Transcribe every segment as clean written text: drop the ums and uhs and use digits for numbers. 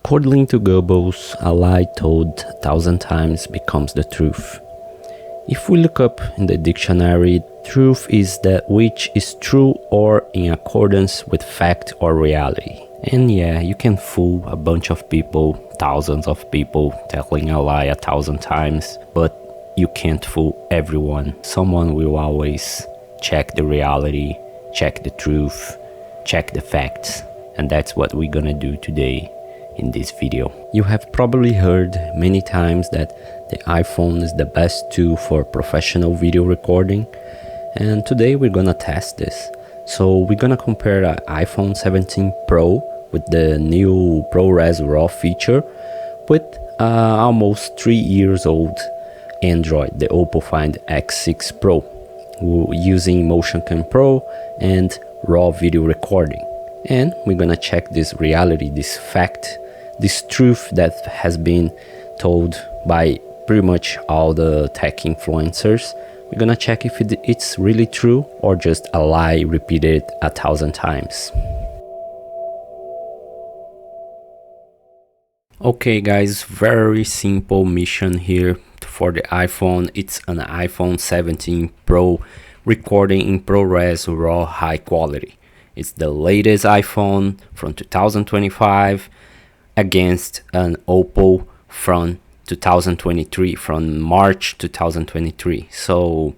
According to Goebbels, a lie told 1,000 times becomes the truth. If we look up in the dictionary, truth is that which is true or in accordance with fact or reality. And yeah, you can fool a bunch of people, thousands of people, telling a lie 1,000 times, but you can't fool everyone. Someone will always check the reality, check the truth, check the facts, and that's what we're gonna do today in this video. You have probably heard many times that the iPhone is the best tool for professional video recording, and today we're gonna test this. So we're gonna compare the iPhone 17 Pro with the new Pro Prores Raw feature with almost 3 years old Android, the Oppo Find X6 Pro, using Motioncam Pro and raw video recording. And we're gonna check this reality, this fact, this truth that has been told by pretty much all the tech influencers. We're gonna check if it's really true or just a lie repeated 1,000 times. Okay guys, very simple mission here for the iPhone. It's an iPhone 17 Pro recording in ProPres Raw high quality. It's the latest iPhone from 2025 against an Oppo from 2023, from March 2023. So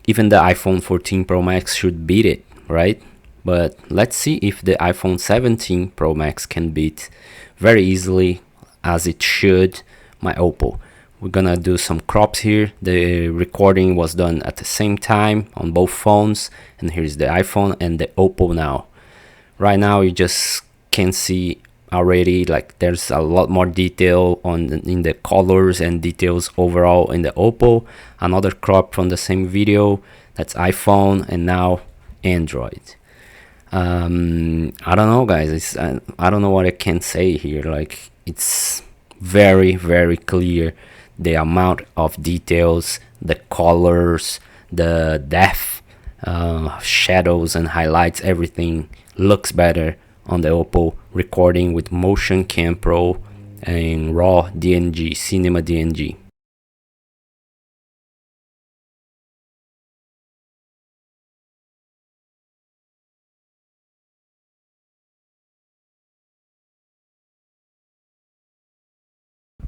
even the iPhone 14 Pro Max should beat it, right? But let's see if the iPhone 17 Pro Max can beat very easily, as it should, my Oppo. We're gonna do some crops here. The recording was done at the same time on both phones, and here's the iPhone and the Oppo now. Right now you just can see already, like, there's a lot more detail in the colors and details overall in the Oppo. Another crop from the same video, that's iPhone, and now Android. I don't know guys, I don't know what I can say here. Like, it's very clear, the amount of details, the colors, the depth, shadows and highlights, everything looks better on the Oppo recording with Motioncam Pro and raw DNG, cinema DNG.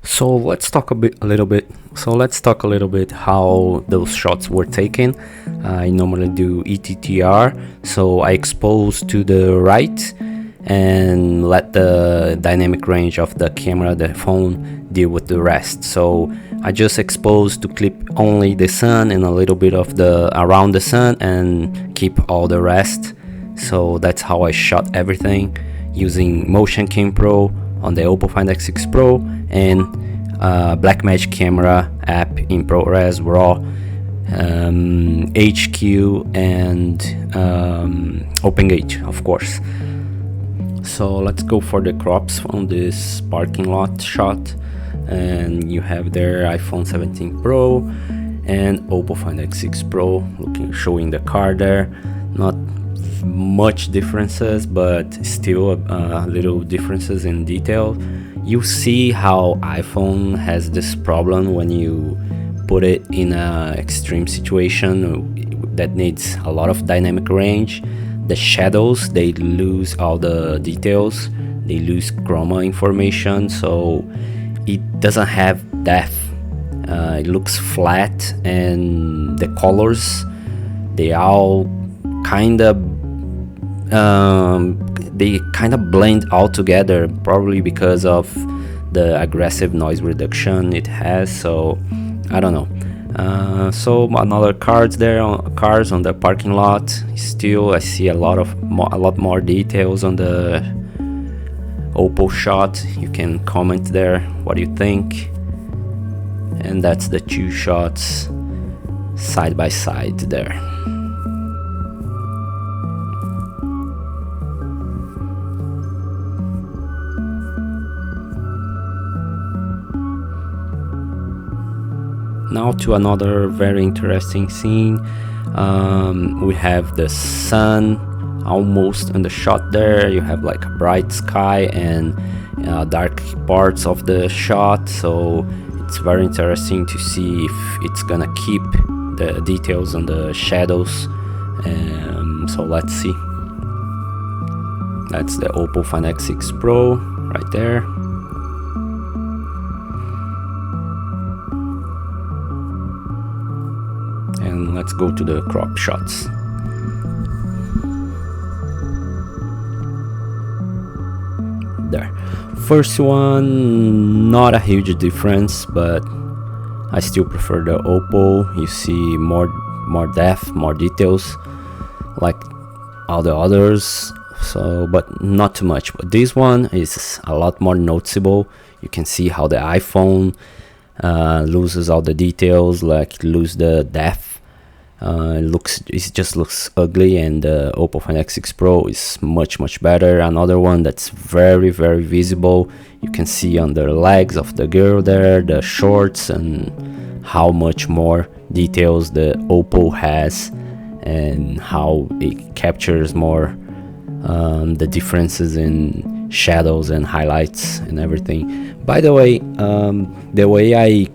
So let's talk a little bit how those shots were taken. I normally do ETTR, so I expose to the right and let the dynamic range of the camera, the phone, deal with the rest. So I just expose to clip only the sun and a little bit of the around the sun and keep all the rest. So that's how I shot everything using Motioncam Pro on the Oppo Find X6 Pro and Blackmagic camera app in Pro Prores Raw, HQ and OpenGate, of course. So let's go for the crops on this parking lot shot, and you have there iPhone 17 Pro and Oppo Find X6 Pro showing the car there. Not much differences, but still little differences in detail. You see how iPhone has this problem when you put it in a extreme situation that needs a lot of dynamic range. The shadows, they lose all the details, they lose chroma information, so it doesn't have depth. It looks flat, and the colors, they all kind of blend all together, probably because of the aggressive noise reduction it has. So I don't know. So another cars on the parking lot. Still, I see a lot more details on the Oppo shot. You can comment there what you think. And that's the two shots side by side there. Now to another very interesting scene. We have the sun almost in the shot there. You have like a bright sky and dark parts of the shot, so it's very interesting to see if it's gonna keep the details on the shadows. So let's see. That's the Oppo Find X6 Pro right there. And let's go to the crop shots. There. First one, not a huge difference, but I still prefer the Oppo. You see more depth, more details, like all the others. So, but not too much. But this one is a lot more noticeable. You can see how the iPhone loses all the details, like lose the depth. It just looks ugly, and the Oppo Find X6 Pro is much better. Another one that's very visible. You can see on the legs of the girl there, the shorts, and how much more details the Oppo has, and how it captures more the differences in shadows and highlights and everything. By the way, the way I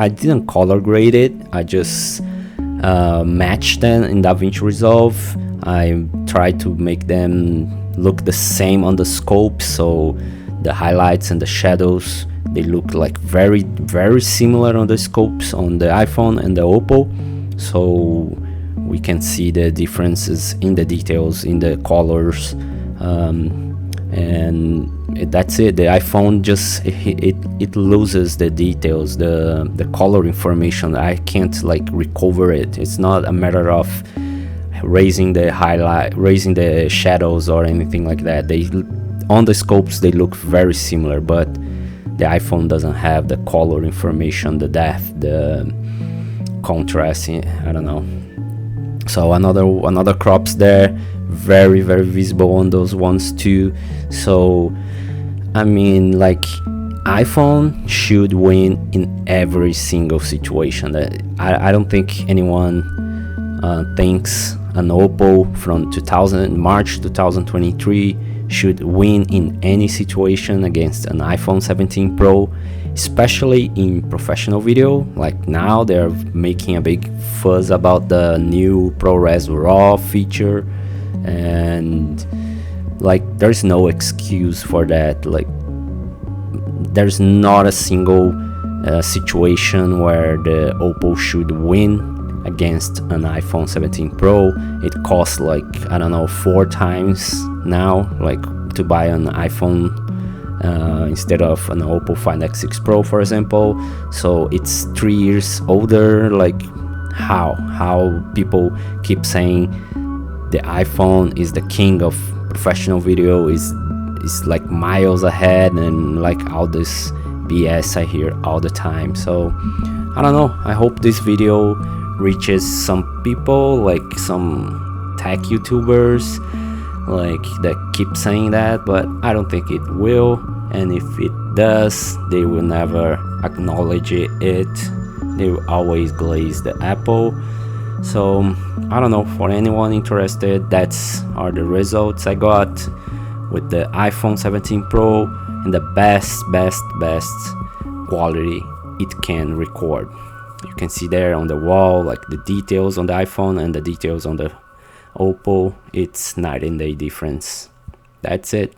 didn't color grade it. I just matched them in DaVinci Resolve. I tried to make them look the same on the scope, so the highlights and the shadows, they look like very similar on the scopes on the iPhone and the Oppo, so we can see the differences in the details, in the colors, and that's it. The iPhone just it loses the details, the color information. I can't like recover it. It's not a matter of raising the shadows or anything like that. They on the scopes they look very similar, but the iPhone doesn't have the color information, the depth, the contrast. I don't know. So another crops there, very visible on those ones too. So I mean, like, iPhone should win in every single situation. I don't think anyone thinks an Oppo from March 2023 should win in any situation against an iPhone 17 Pro, especially in professional video. Like now they're making a big fuss about the new Pro Prores Raw feature, and like there's no excuse for that. Like there's not a single situation where the Oppo should win against an iPhone 17 Pro. It costs like, I don't know, 4 times now, like to buy an iPhone instead of an Oppo Find X6 Pro, for example. So it's 3 years older. Like how people keep saying the iPhone is the king of professional video, is like miles ahead, and like all this BS I hear all the time. So I don't know, I hope this video reaches some people, like some tech YouTubers like that keep saying that, but I don't think it will. And if it does, they will never acknowledge it. They will always glaze the apple. So I don't know, for anyone interested, that's are the results I got with the iPhone 17 Pro and the best quality it can record. You can see there on the wall, like the details on the iPhone and the details on the Oppo. It's night and day difference. That's it.